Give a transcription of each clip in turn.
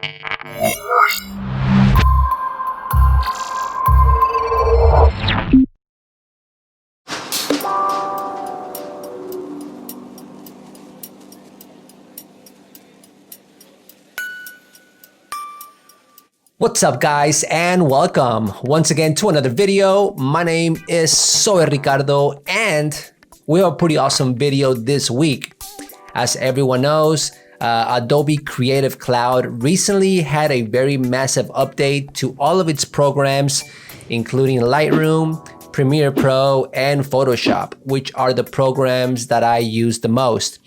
What's up guys, and welcome once again to another video. My name is Soy Ricardo and we have a pretty awesome video this week. As everyone knows, Adobe Creative Cloud recently had a very massive update to all of its programs, including Lightroom, Premiere Pro, and Photoshop, which are the programs that I use the most.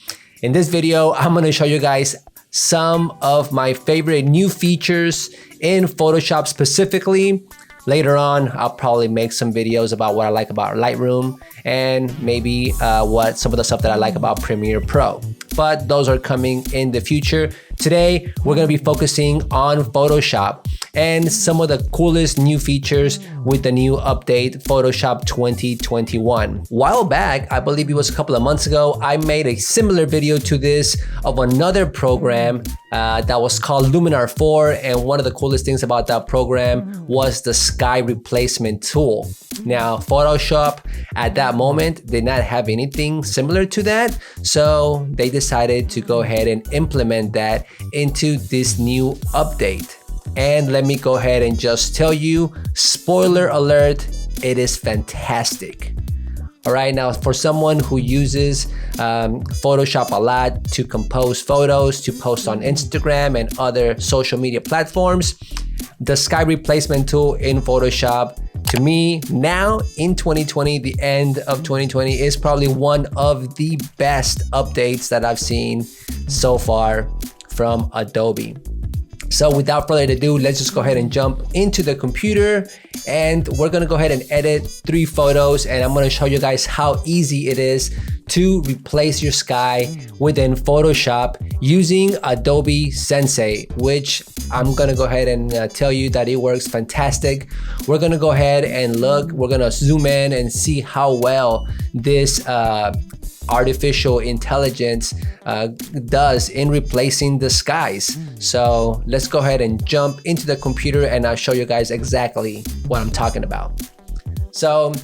In this video, I'm going to show you guys some of my favorite new features in Photoshop specifically. Later on, I'll probably make some videos about what I like about Lightroom and maybe what some of the stuff that I like about Premiere Pro. But those are coming in the future. Today, we're gonna be focusing on Photoshop and some of the coolest new features with the new update, Photoshop 2021. A while back, I believe it was a couple of months ago, I made a similar video to this of another program that was called Luminar 4. And one of the coolest things about that program was the sky replacement tool. Now, Photoshop at that moment did not have anything similar to that. So they decided to go ahead and implement that into this new update. And let me go ahead and just tell you, spoiler alert, it is fantastic. All right, now for someone who uses Photoshop a lot to compose photos, to post on Instagram and other social media platforms, the sky replacement tool in Photoshop, to me now in 2020, the end of 2020, is probably one of the best updates that I've seen so far from Adobe. So without further ado, let's just go ahead and jump into the computer and we're gonna go ahead and edit 3 photos, and I'm gonna show you guys how easy it is to replace your sky within Photoshop using Adobe Sensei, which I'm gonna go ahead and tell you that it works fantastic. We're gonna go ahead and look, we're gonna zoom in and see how well this artificial intelligence does in replacing the skies. So let's go ahead and jump into the computer and I'll show you guys exactly what I'm talking about. So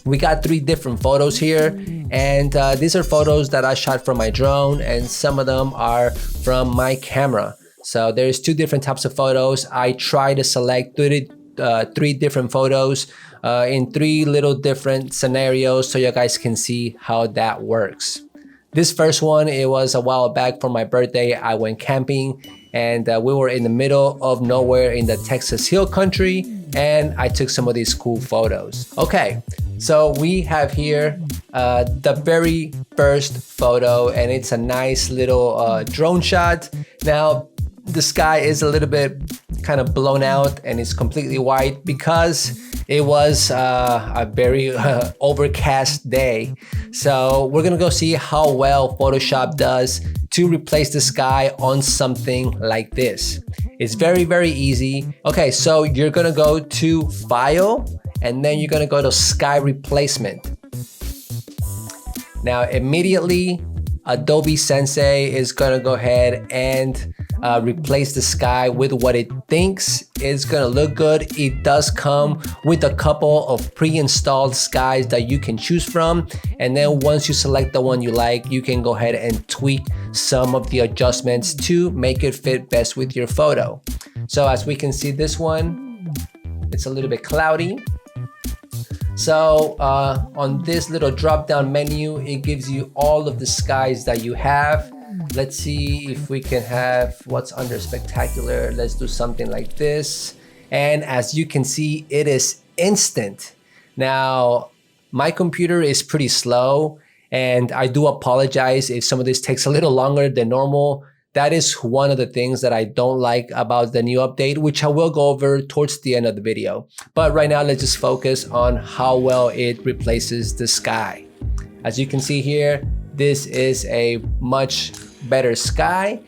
we got 3 different photos here, and these are photos that I shot from my drone, and some of them are from my camera. So there's 2 different types of photos. I try to select 3 different photos in 3 little different scenarios so you guys can see how that works. This first one, it was a while back for my birthday. I went camping and we were in the middle of nowhere in the Texas Hill Country, and I took some of these cool photos. Okay, so we have here the very first photo, and it's a nice little drone shot. Now, the sky is a little bit kind of blown out and it's completely white because it was a very overcast day. So we're gonna go see how well Photoshop does to replace the sky on something like this. It's very, very easy. Okay, so you're gonna go to File and then you're gonna go to Sky Replacement. Now immediately Adobe Sensei is gonna go ahead and replace the sky with what it thinks is gonna look good. It does come with a couple of pre-installed skies that you can choose from, and then once you select the one you like, you can go ahead and tweak some of the adjustments to make it fit best with your photo. So as we can see, this one, it's a little bit cloudy. So on this little drop down menu, it gives you all of the skies that you have. Let's see if we can have what's under spectacular. Let's do something like this. And as you can see, it is instant. Now, my computer is pretty slow, and I do apologize if some of this takes a little longer than normal. That is one of the things that I don't like about the new update, which I will go over towards the end of the video. But right now, let's just focus on how well it replaces the sky. As you can see here, this is a much better sky.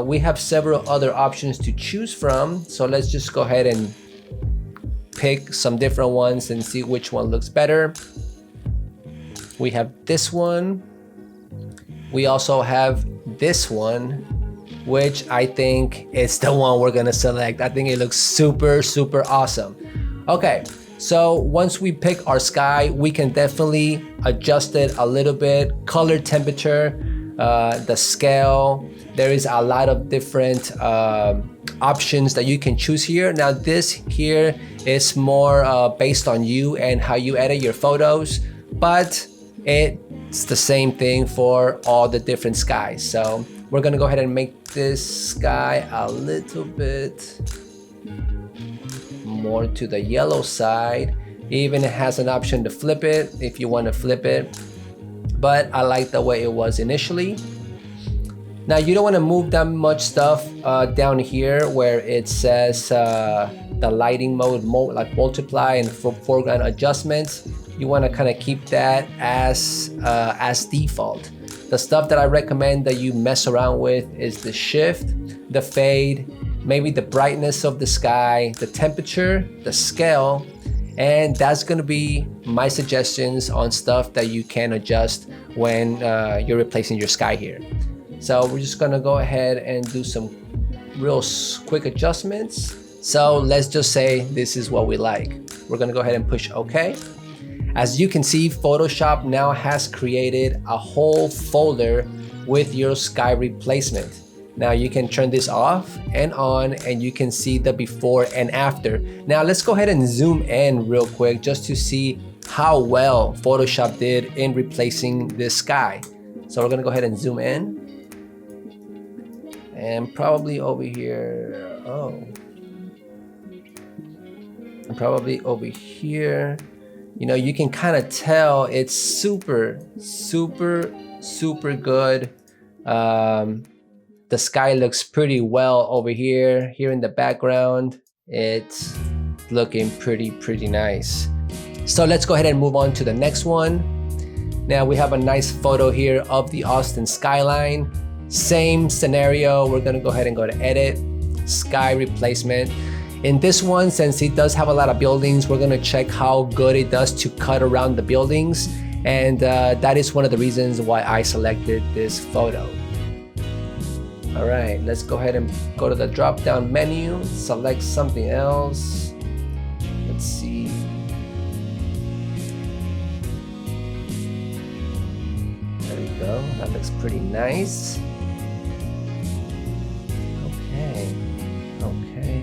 We have several other options to choose from. So let's just go ahead and pick some different ones and see which one looks better. We have this one. We also have this one, which I think is the one we're gonna select. I think it looks super, super awesome. Okay, so once we pick our sky, we can definitely adjust it a little bit. Color, temperature, the scale. There is a lot of different options that you can choose here. Now this here is more based on you and how you edit your photos, but it's the same thing for all the different skies. So we're gonna go ahead and make this sky a little bit more to the yellow side. It even has an option to flip it if you want to flip it, but I like the way it was initially. Now you don't want to move that much stuff down here where it says the lighting mode, like multiply and foreground adjustments. You want to kind of keep that as default. The stuff that I recommend that you mess around with is the shift, the fade, maybe the brightness of the sky, the temperature, the scale, and that's gonna be my suggestions on stuff that you can adjust when you're replacing your sky here. So we're just gonna go ahead and do some real quick adjustments. So let's just say this is what we like. We're gonna go ahead and push OK. As you can see, Photoshop now has created a whole folder with your sky replacement. Now you can turn this off and on and you can see the before and after. Now let's go ahead and zoom in real quick just to see how well Photoshop did in replacing this sky. So we're gonna go ahead and zoom in. And probably over here, and probably over here. You know, you can kind of tell it's super, super, super good. The sky looks pretty well over here. Here in the background, it's looking pretty nice. So let's go ahead and move on to the next one. Now we have a nice photo here of the Austin skyline. Same scenario, we're gonna go ahead and go to edit, sky replacement. In this one, since it does have a lot of buildings, we're gonna check how good it does to cut around the buildings. And that is one of the reasons why I selected this photo. All right, let's go ahead and go to the drop-down menu, select something else. Let's see. There we go, that looks pretty nice.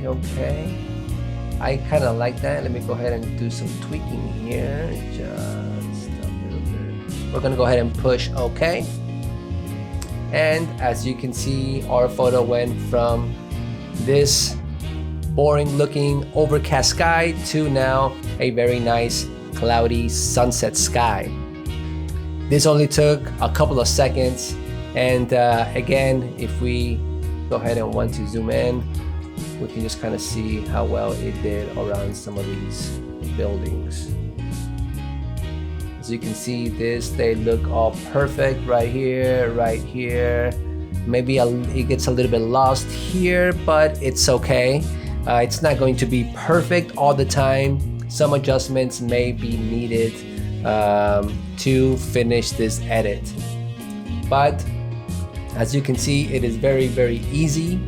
Okay. I kind of like that. Let me go ahead and do some tweaking here, just a little bit. We're gonna go ahead and push OK. And as you can see, our photo went from this boring looking overcast sky to now a very nice cloudy sunset sky. This only took a couple of seconds. And again, if we go ahead and want to zoom in, we can just kind of see how well it did around some of these buildings. As you can see, they look all perfect right here, right here. Maybe it gets a little bit lost here, but it's okay. It's not going to be perfect all the time. Some adjustments may be needed to finish this edit. But as you can see, it is very easy.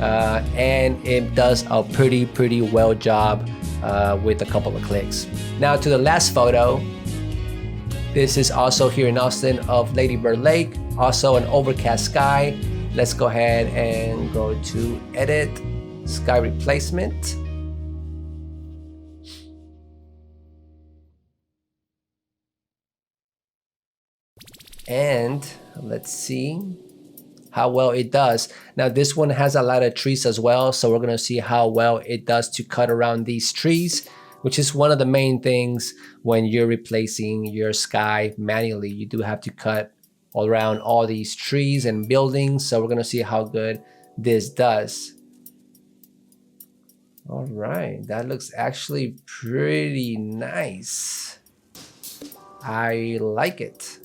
And it does a pretty well job with a couple of clicks. Now to the last photo. This is also here in Austin of Lady Bird Lake, also an overcast sky. Let's go ahead and go to edit, sky replacement. And let's see how well it does. Now this one has a lot of trees as well, so we're gonna see how well it does to cut around these trees, which is one of the main things when you're replacing your sky manually. You do have to cut all around all these trees and buildings, so we're gonna see how good this does. All right, that looks actually pretty nice. I like it.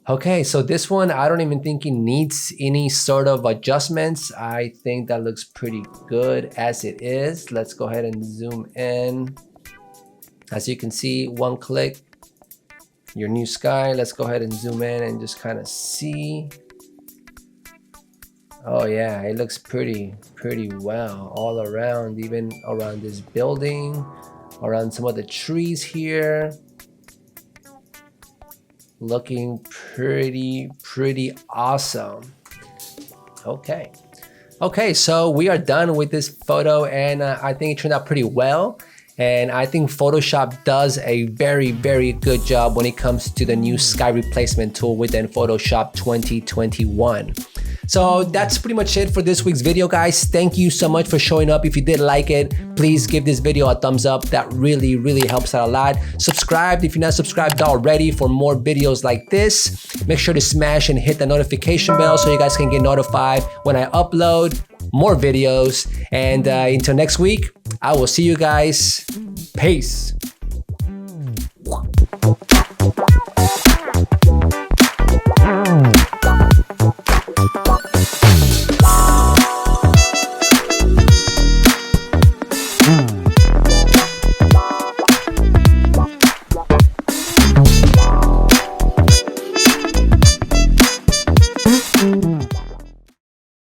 Okay, so this one, I don't even think it needs any sort of adjustments. I think that looks pretty good as it is. Let's go ahead and zoom in. As you can see, one click, your new sky. Let's go ahead and zoom in and just kind of see. Oh yeah, it looks pretty well all around, even around this building, around some of the trees here. Looking pretty awesome. Okay, so we are done with this photo, and I think it turned out pretty well. And I think Photoshop does a very good job when it comes to the new sky replacement tool within Photoshop 2021. So that's pretty much it for this week's video, guys. Thank you so much for showing up. If you did like it, please give this video a thumbs up. That really helps out a lot. Subscribe if you're not subscribed already for more videos like this. Make sure to smash and hit the notification bell so you guys can get notified when I upload more videos. And until next week, I will see you guys. Peace. Mm.